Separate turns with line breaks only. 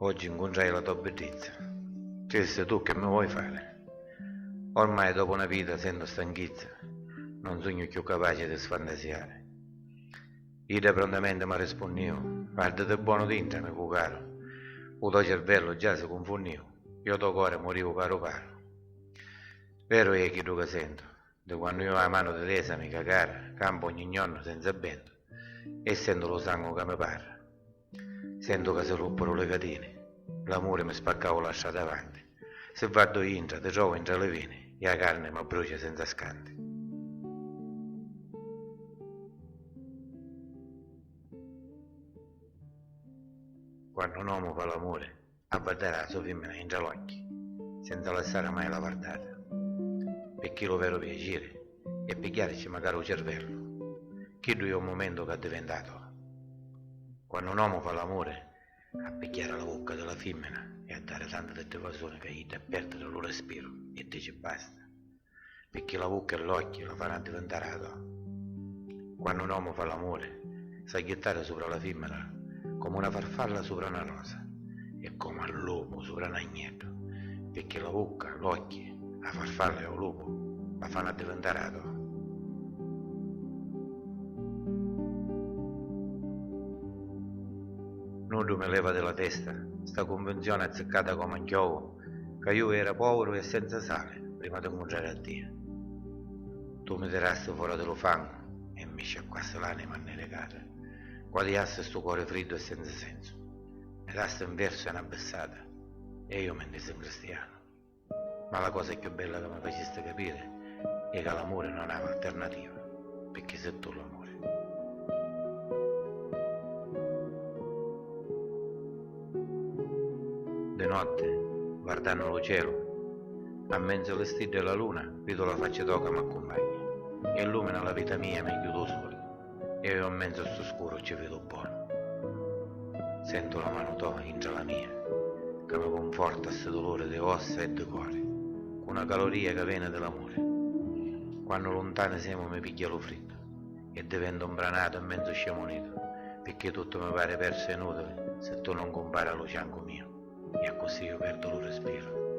Oggi incontrai la tua bellezza. Chiesti tu che mi vuoi fare? Ormai dopo una vita sento stanchezza, non sono più capace di sfantasiare. Ida prontamente mi rispondevo, guardate buono dentro, amico caro. Il tuo cervello già si confondevo, io tuo cuore morivo caro caro. Vero è che tu che sento, di quando io la mano di resa mi cagare, campo ogni giorno senza vento, e sento lo sangue che mi parla. Sento che si ruppero le catene, l'amore mi spaccavo la strada avanti. Se vado dentro, ti trovo tra le vene, e la carne mi brucia senza scanti. Quando un uomo fa l'amore, avverrà la sua femmina in occhi, senza lasciare mai la guardata. Perché lo vero piacere è pigliarci magari il cervello, che lui è un momento che è diventato. Quando un uomo fa l'amore, a picchiare la bocca della femmina e a dare tante deprivazioni che gli perdere il respiro e dice basta, perché la bocca e l'occhio la fanno diventare ato. Quando un uomo fa l'amore, sa ghittare sopra la femmina come una farfalla sopra una rosa e come il lupo sopra un agnello, perché la bocca, l'occhio, la farfalla e il lupo la fanno diventare ato. Nudo mi leva della testa, sta convenzione azzeccata come un chiovo, che io era povero e senza sale prima di incontrare a Dio. Tu mi tirasti fuori dello fango e mi sciacquassi l'anima annegata, guadiassi sto cuore freddo e senza senso, mi dasti un verso e una bessata e io mi intesi in cristiano. Ma la cosa più bella che mi faceste capire è che l'amore non ha alternativa, perché sei tu l'amore. Di notte, guardando lo cielo, a mezzo alle stelle della luna, vedo la faccia tua che mi accompagna, e illumina la vita mia e mi chiudo solo, e io in mezzo a sto scuro ci vedo buono. Sento la mano tua entra la mia, che mi conforta a sto dolore di ossa e di cuore, con una caloria che viene dell'amore. Quando lontano siamo mi piglia lo freddo, e divento un branato in mezzo scemonito, perché tutto mi pare perso e inutile se tu non compari allo fianco mio. E così io perdo lo respiro.